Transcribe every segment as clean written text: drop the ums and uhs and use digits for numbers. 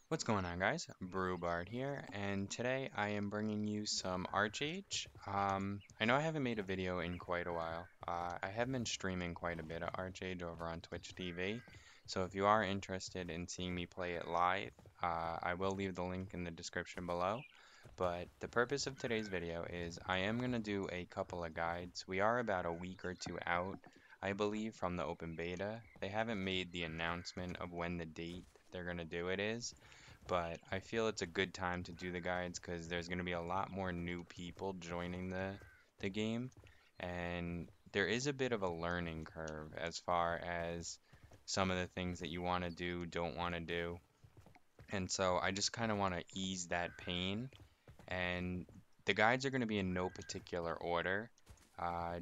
What's going on, guys? Brewbard here, and today I am bringing you some ArcheAge. I know I haven't made a video in quite a while. I have been streaming quite a bit of ArcheAge over on Twitch TV, so if you are interested in seeing me play it live, I will leave the link in the description below. But the purpose of today's video is I am going to do a couple of guides. We are about a week or two out, I believe, from the open beta. They haven't made the announcement of when the date they're going to do it is, but I feel it's a good time to do the guides because there's going to be a lot more new people joining the game, and there is a bit of a learning curve as far as some of the things that you want to do, don't want to do. And so I just kind of want to ease that pain, and the guides are going to be in no particular order,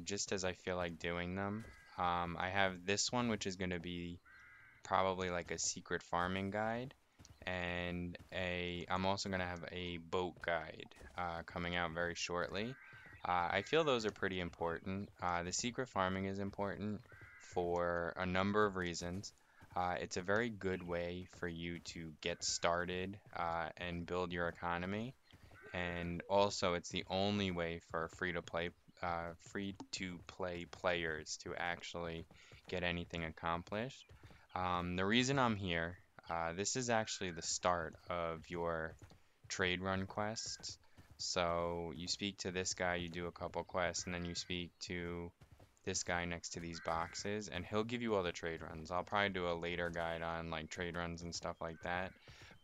just as I feel like doing them. I have this one, which is going to be probably like a secret farming guide, and I'm also going to have a boat guide coming out very shortly. I feel those are pretty important. The secret farming is important for a number of reasons. It's a very good way for you to get started and build your economy, and also it's the only way for free to play players to actually get anything accomplished. The reason I'm here, this is actually the start of your trade run quests. So you speak to this guy, you do a couple quests, and then you speak to this guy next to these boxes, and he'll give you all the trade runs. I'll probably do a later guide on like trade runs and stuff like that.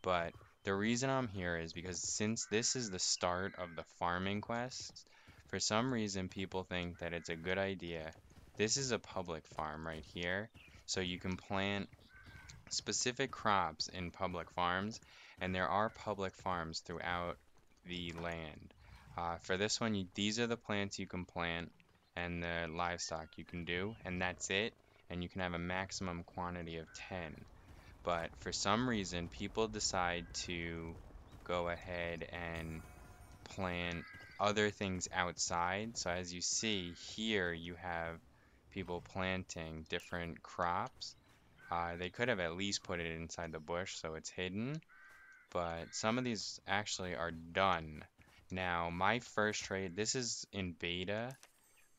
But the reason I'm here is because since this is the start of the farming quests, for some reason people think that it's a good idea. This is a public farm right here, so you can plant specific crops in public farms, and there are public farms throughout the land. For this one, these are the plants you can plant and the livestock you can do, and that's it. And you can have a maximum quantity of 10. But for some reason, people decide to go ahead and plant other things outside. So as you see here, you have people planting different crops. They could have at least put it inside the bush so it's hidden, but some of these actually are done. Now, my first trade, this is in beta.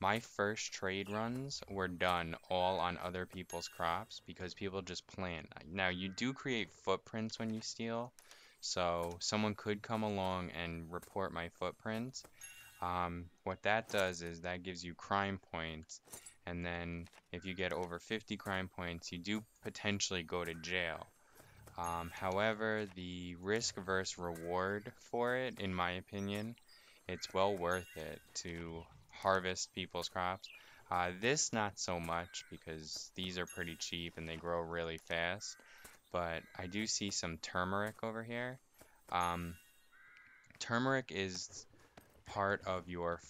My first trade runs were done all on other people's crops because people just plant. Now, you do create footprints when you steal, so someone could come along and report my footprints. What that does is that gives you crime points, and then if you get over 50 crime points, you do potentially go to jail. However, the risk versus reward for it, in my opinion, it's well worth it to harvest people's crops. This not so much because these are pretty cheap and they grow really fast, but I do see some turmeric over here. Um, Turmeric is part of your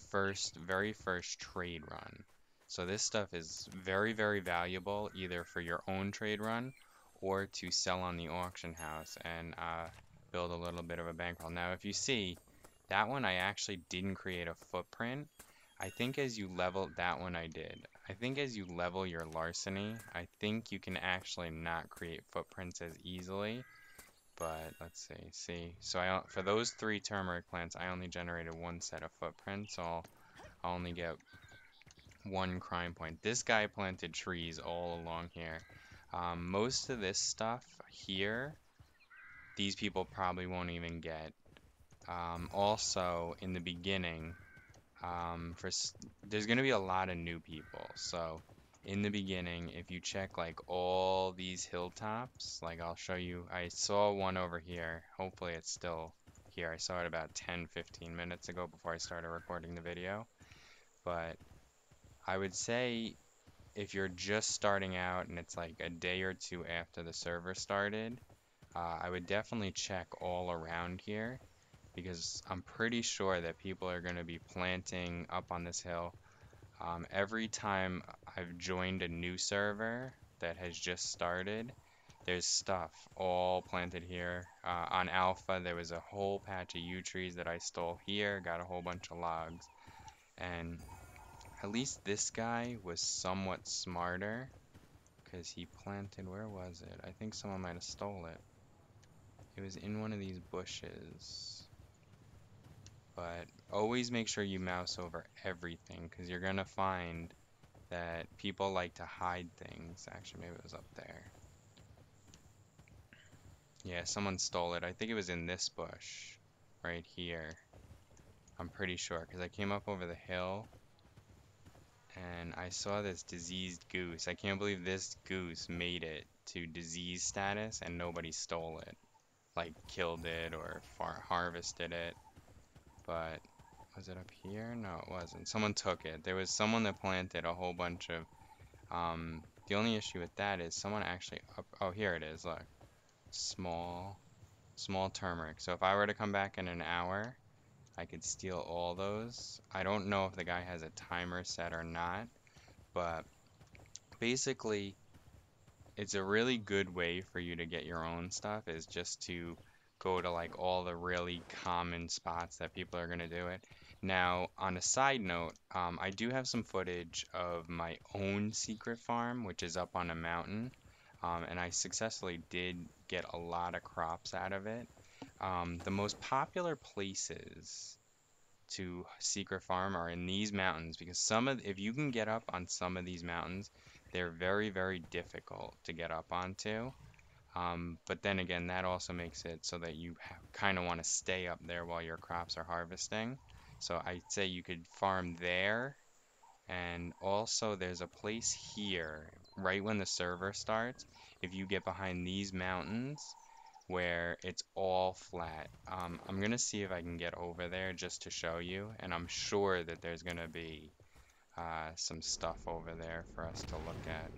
very first trade run. So this stuff is very, very valuable either for your own trade run or to sell on the auction house and build a little bit of a bankroll. Now, if you see, that one I actually didn't create a footprint. I think as you level, that one I did. I think as you level your larceny, I think you can actually not create footprints as easily. But let's see. So for those three turmeric plants, I only generated one set of footprints, so I'll only get one crime point. This guy planted trees all along here. Most of this stuff here, these people probably won't even get. Also, in the beginning, there's going to be a lot of new people. So in the beginning, if you check like all these hilltops, like I'll show you, I saw one over here. Hopefully it's still here. I saw it about 10-15 minutes ago before I started recording the video. But I would say if you're just starting out and it's like a day or two after the server started, I would definitely check all around here because I'm pretty sure that people are going to be planting up on this hill. Every time I've joined a new server that has just started, there's stuff all planted here. On Alpha, there was a whole patch of yew trees that I stole here, got a whole bunch of logs, and at least this guy was somewhat smarter because he planted, where was it? I think someone might have stole it. It was in one of these bushes. But always make sure you mouse over everything because you're gonna find that people like to hide things. Actually, maybe it was up there. Yeah, someone stole it. I think it was in this bush right here. I'm pretty sure because I came up over the hill and I saw this diseased goose. I can't believe this goose made it to disease status and nobody stole it. Like killed it or far harvested it. But was it up here? No, it wasn't. Someone took it. There was someone that planted a whole bunch of the only issue with that is someone actually up oh here it is, look. Small turmeric. So if I were to come back in an hour, I could steal all those. I don't know if the guy has a timer set or not, but basically it's a really good way for you to get your own stuff is just to go to like all the really common spots that people are going to do it. Now, on a side note, I do have some footage of my own secret farm, which is up on a mountain, and I successfully did get a lot of crops out of it. The most popular places to secret farm are in these mountains because if you can get up on some of these mountains, they're very, very difficult to get up onto. But then again, that also makes it so that you kind of want to stay up there while your crops are harvesting. So I'd say you could farm there. And also there's a place here, right when the server starts, if you get behind these mountains, where it's all flat. I'm gonna see if I can get over there just to show you, and I'm sure that there's gonna be some stuff over there for us to look at.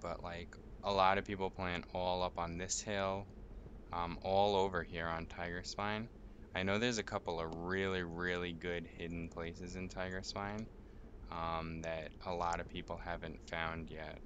But like a lot of people plant all up on this hill, all over here on Tiger Spine. I know there's a couple of really, really good hidden places in Tiger Spine that a lot of people haven't found yet.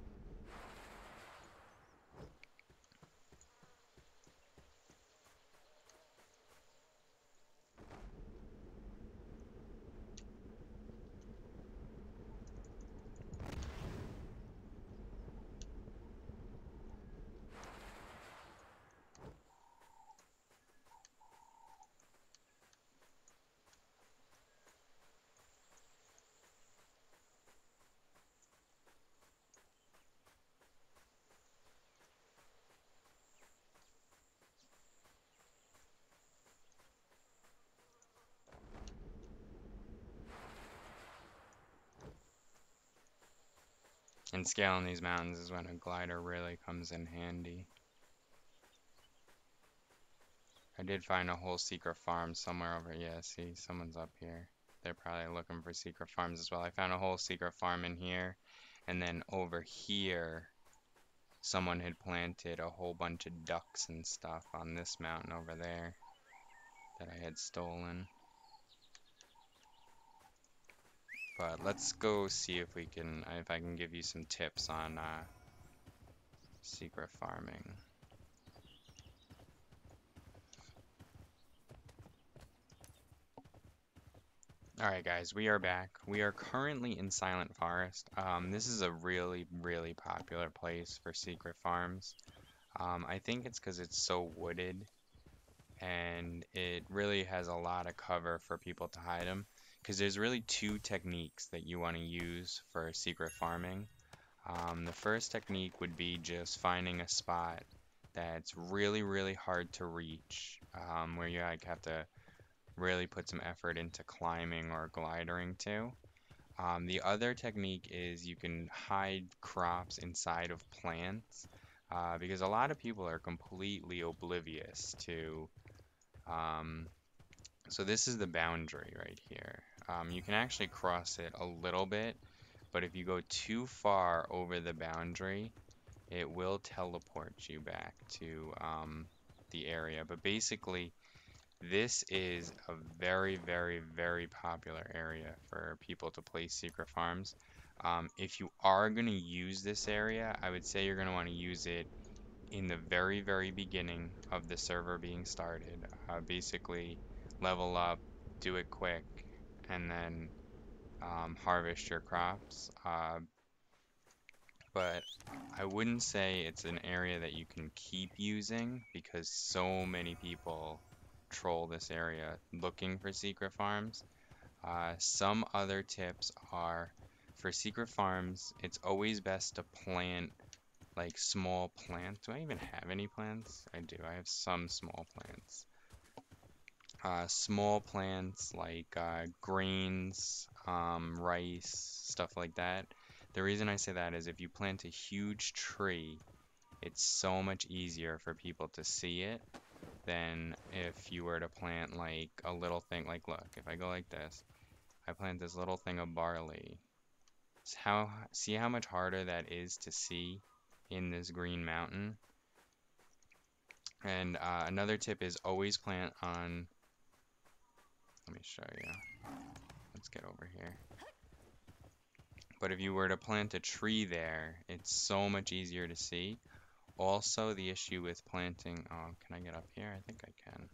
And scaling these mountains is when a glider really comes in handy. I did find a whole secret farm somewhere over. Yeah, see, someone's up here. They're probably looking for secret farms as well. I found a whole secret farm in here. And then over here, someone had planted a whole bunch of ducks and stuff on this mountain over there that I had stolen. But let's go see if I can give you some tips on secret farming. Alright guys, we are back. We are currently in Silent Forest. This is a really, really popular place for secret farms. I think it's because it's so wooded and it really has a lot of cover for people to hide them. Because there's really two techniques that you want to use for secret farming. The first technique would be just finding a spot that's really, really hard to reach, where you like have to really put some effort into climbing or gliding to. The other technique is you can hide crops inside of plants, because a lot of people are completely oblivious to. Um, so this is the boundary right here. You can actually cross it a little bit, but if you go too far over the boundary, it will teleport you back to the area. But basically, this is a very, very, very popular area for people to place secret farms. If you are going to use this area, I would say you're going to want to use it in the very, very beginning of the server being started. Basically, level up, do it quick, and then harvest your crops. but I wouldn't say it's an area that you can keep using because so many people troll this area looking for secret farms. Some other tips are for secret farms, it's always best to plant like small plants. Do I even have any plants? I do. I have some small plants. Small plants like grains, rice, stuff like that. The reason I say that is if you plant a huge tree, it's so much easier for people to see it than if you were to plant like a little thing. Like, look, if I go like this, I plant this little thing of barley. See how much harder that is to see in this green mountain? And another tip is always plant on, let me show you. Let's get over here. But if you were to plant a tree there, it's so much easier to see. Also, the issue with planting, oh, can I get up here? I think I can.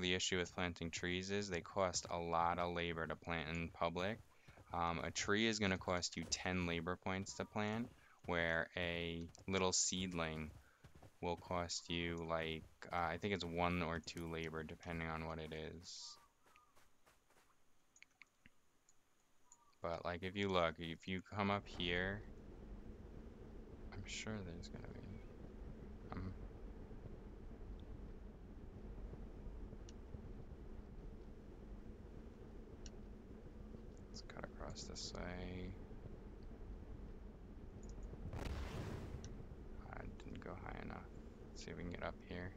The issue with planting trees is they cost a lot of labor to plant in public. A tree is going to cost you 10 labor points to plant, where a little seedling will cost you like, I think it's 1 or 2 labor, depending on what it is. But like if you look, if you come up here, I'm sure there's going to be, um, let's cut across this way. I didn't go high enough. Let's see if we can get up here.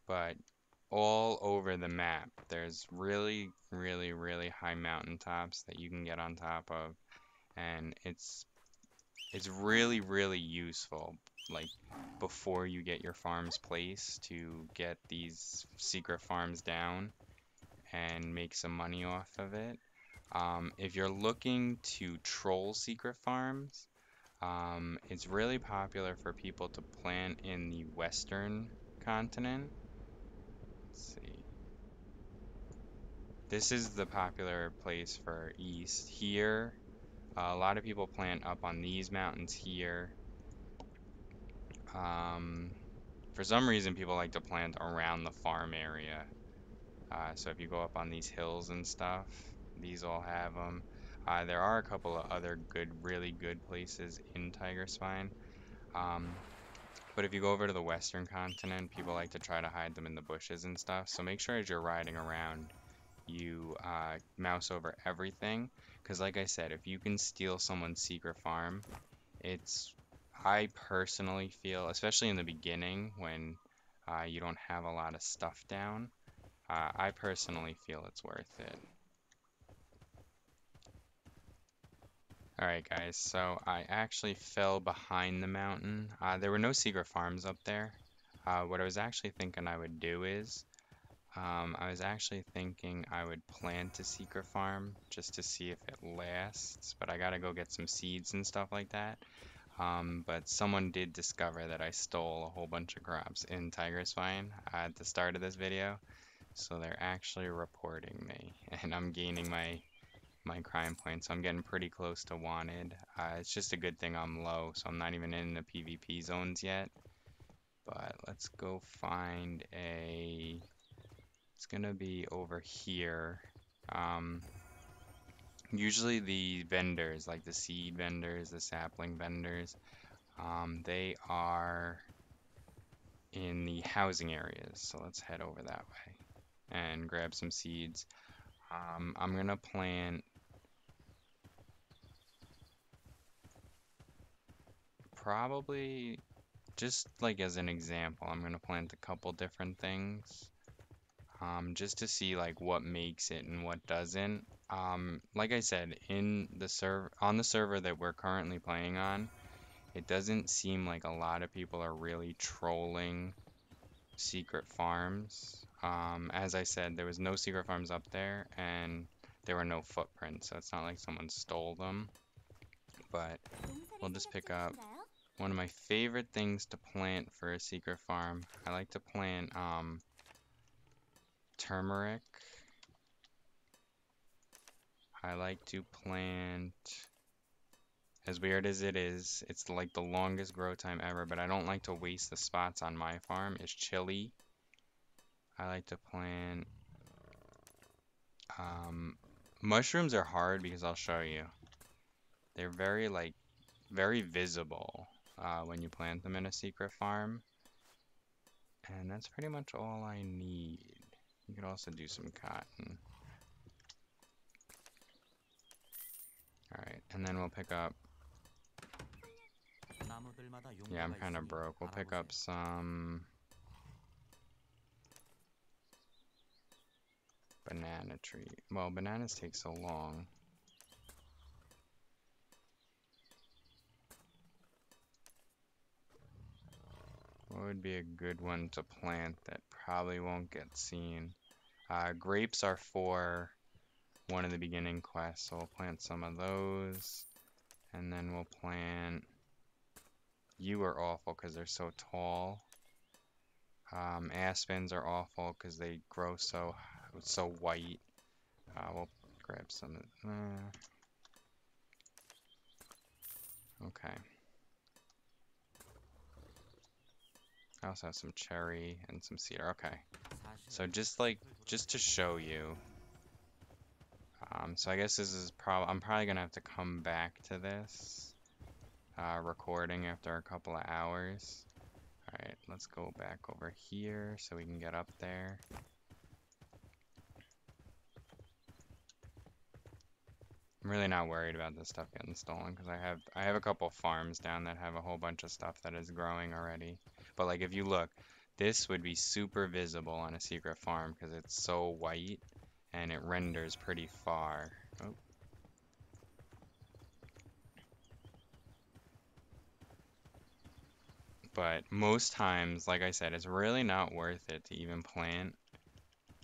But all over the map, there's really, really, really high mountaintops that you can get on top of, and it's really, really useful, like before you get your farms placed to get these secret farms down and make some money off of it. If you're looking to troll secret farms, it's really popular for people to plant in the western continent. Let's see. This is the popular place for east. Here, a lot of people plant up on these mountains here. For some reason, people like to plant around the farm area. So if you go up on these hills and stuff, these all have them. There are a couple of other good, really good places in Tiger Spine. Um, but if you go over to the western continent, people like to try to hide them in the bushes and stuff. So make sure as you're riding around, you mouse over everything. Because like I said, if you can steal someone's secret farm, it's, I personally feel, especially in the beginning when you don't have a lot of stuff down, I personally feel it's worth it. Alright guys, so I actually fell behind the mountain. There were no secret farms up there. What I was actually thinking I would do is, I was actually thinking I would plant a secret farm just to see if it lasts, but I gotta go get some seeds and stuff like that. But someone did discover that I stole a whole bunch of crops in Tiger Spine at the start of this video, so they're actually reporting me, and I'm gaining my crime points. So I'm getting pretty close to wanted. It's just a good thing I'm low, so I'm not even in the PvP zones yet. But let's go find a... It's gonna be over here. Usually the vendors, like the seed vendors, the sapling vendors, they are in the housing areas. So let's head over that way and grab some seeds. I'm gonna plant probably just like as an example, I'm gonna plant a couple different things. Just to see like what makes it and what doesn't. Like I said, on the server that we're currently playing on, it doesn't seem like a lot of people are really trolling secret farms. As I said, there was no secret farms up there and there were no footprints, so it's not like someone stole them. But we'll just pick up one of my favorite things to plant for a secret farm. I like to plant turmeric. I like to plant, as weird as it is, it's like the longest grow time ever, but I don't like to waste the spots on my farm, is chili. I like to plant, um, mushrooms are hard because I'll show you. They're very visible when you plant them in a secret farm. And that's pretty much all I need. You could also do some cotton. Alright, and then we'll pick up, yeah, I'm kind of broke. We'll pick up some banana tree. Well, bananas take so long. What would be a good one to plant that probably won't get seen? Grapes are for one of the beginning quests, so we'll plant some of those. And then we'll plant... You are awful because they're so tall. Aspens are awful because they grow so white. We'll grab some of okay. I also have some cherry and some cedar. Okay. So just to show you. So I guess this is I'm probably gonna have to come back to this recording after a couple of hours. Alright, let's go back over here so we can get up there. I'm really not worried about this stuff getting stolen because I have a couple farms down that have a whole bunch of stuff that is growing already. But like if you look, this would be super visible on a secret farm because it's so white and it renders pretty far. Oh. But most times, like I said, it's really not worth it to even plant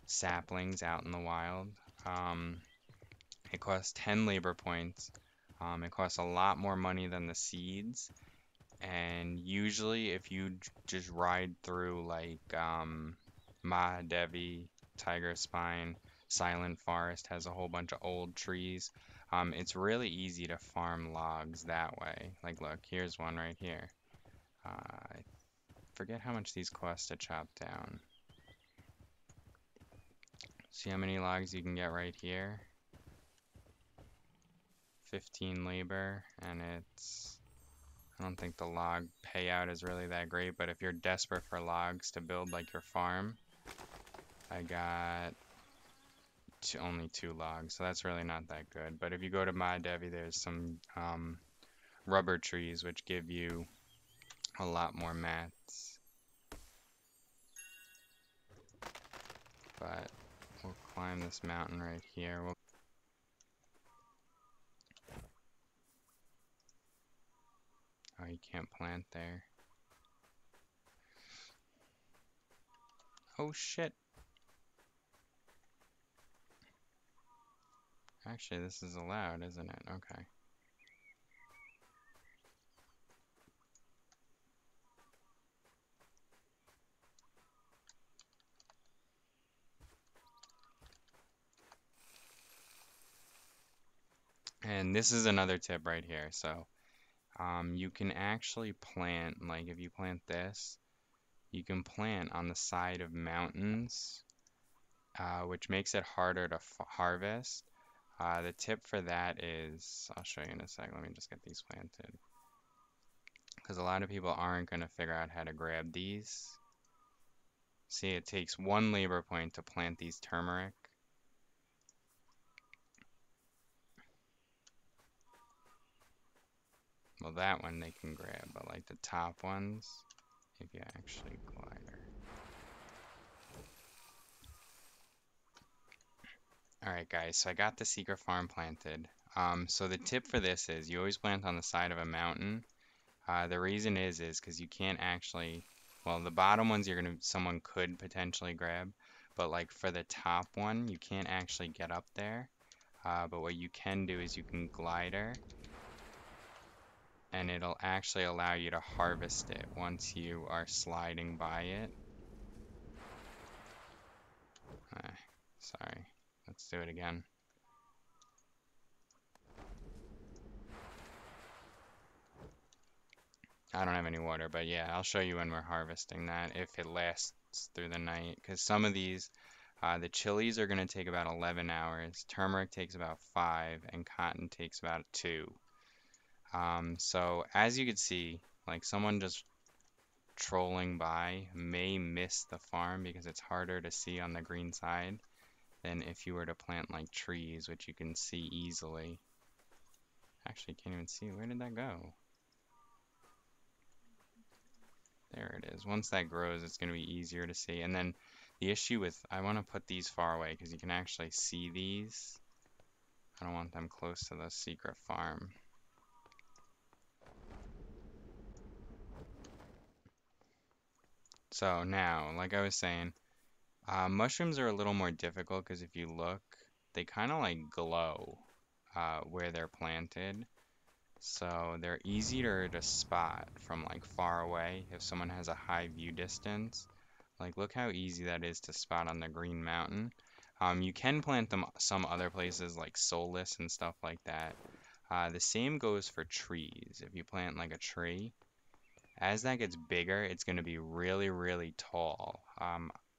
saplings out in the wild. It costs 10 labor points. It costs a lot more money than the seeds. And usually if you just ride through like Mahadevi, Tiger Spine, Silent Forest has a whole bunch of old trees. It's really easy to farm logs that way. Like look, here's one right here. I forget how much these cost to chop down. See how many logs you can get right here? 15 labor, and I don't think the log payout is really that great, but if you're desperate for logs to build like your farm, I got only 2 logs, so that's really not that good. But if you go to Mahadevi, there's some rubber trees which give you a lot more mats. But we'll climb this mountain right here. Oh, you can't plant there. Oh shit. Actually, this is allowed, isn't it? Okay. And this is another tip right here. So, you can actually plant, like if you plant this, you can plant on the side of mountains, which makes it harder to harvest. The tip for that is, I'll show you in a sec. Let me just get these planted. Because a lot of people aren't going to figure out how to grab these. See, it takes 1 labor point to plant these turmeric. Well, that one they can grab, but like the top ones, if you actually glider. Alright guys, so I got the secret farm planted. So the tip for this is you always plant on the side of a mountain. The reason is because you can't actually, well, the bottom ones someone could potentially grab, but like for the top one, you can't actually get up there. But what you can do is you can glider, and it'll actually allow you to harvest it once you are sliding by it. Sorry. Let's do it again. I don't have any water, but yeah, I'll show you when we're harvesting that if it lasts through the night. Because some of these, the chilies are going to take about 11 hours, turmeric takes about 5, and cotton takes about 2. So as you can see, like someone just trolling by may miss the farm because it's harder to see on the green side than if you were to plant like trees, which you can see easily. Actually, can't even see. Where did that go? There it is. Once that grows, it's going to be easier to see. And then the issue with, I want to put these far away because you can actually see these. I don't want them close to the secret farm. So now, like I was saying, mushrooms are a little more difficult because if you look, they kind of like glow where they're planted. So they're easier to spot from like far away if someone has a high view distance. Like look how easy that is to spot on the green mountain. You can plant them some other places like Solus and stuff like that. The same goes for trees. If you plant like a tree, as that gets bigger, it's going to be really, really tall.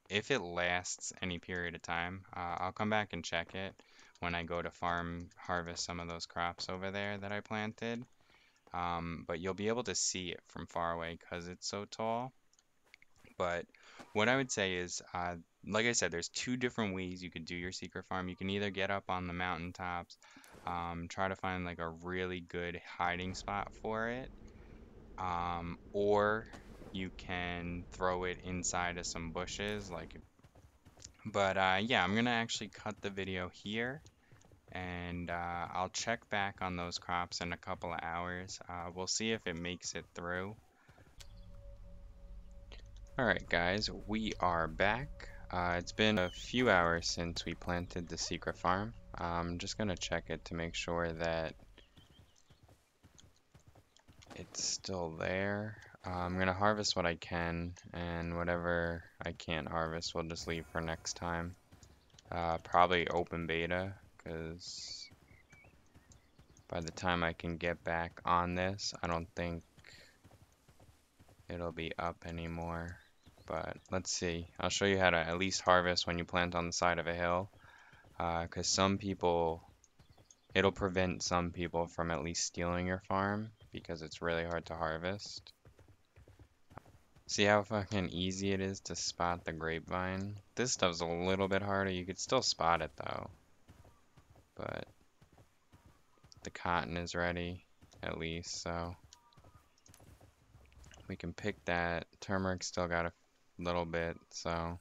If it lasts any period of time, I'll come back and check it when I go to farm harvest some of those crops over there that I planted. But you'll be able to see it from far away because it's so tall. But what I would say is, like I said, there's two different ways you could do your secret farm. You can either get up on the mountaintops, try to find like a really good hiding spot for it, or you can throw it inside of some bushes. But yeah, I'm gonna actually cut the video here, and I'll check back on those crops in a couple of hours. We'll see if it makes it through. Alright guys, we are back. It's been a few hours since we planted the secret farm. I'm just gonna check it to make sure that it's still there. I'm gonna harvest what I can, and whatever I can't harvest, we'll just leave for next time. Probably open beta, because by the time I can get back on this, I don't think it'll be up anymore. But let's see. I'll show you how to at least harvest when you plant on the side of a hill. Because some people, it'll prevent some people from at least stealing your farm because it's really hard to harvest. See how fucking easy it is to spot the grapevine? This stuff's a little bit harder. You could still spot it though. But the cotton is ready, at least, so we can pick that. Turmeric still got a little bit, so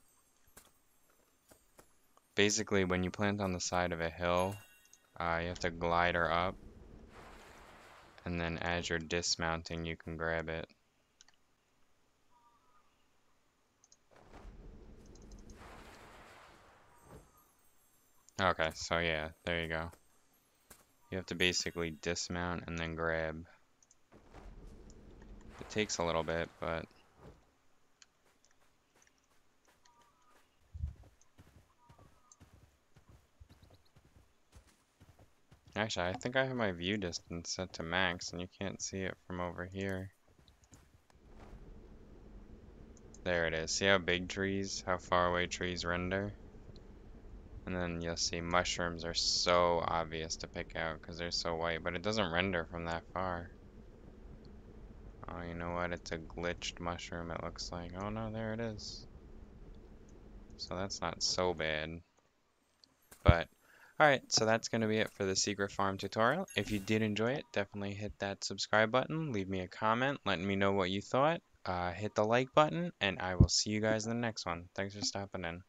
basically when you plant on the side of a hill, you have to glide her up, and then as you're dismounting, you can grab it. Okay, so yeah, there you go. You have to basically dismount and then grab. It takes a little bit, but actually, I think I have my view distance set to max, and you can't see it from over here. There it is. See how big trees, how far away trees render? And then you'll see mushrooms are so obvious to pick out because they're so white, but it doesn't render from that far. Oh, you know what? It's a glitched mushroom, it looks like. Oh no, there it is. So that's not so bad. But, alright, so that's going to be it for the Secret Farm tutorial. If you did enjoy it, definitely hit that subscribe button. Leave me a comment letting me know what you thought. Hit the like button, and I will see you guys in the next one. Thanks for stopping in.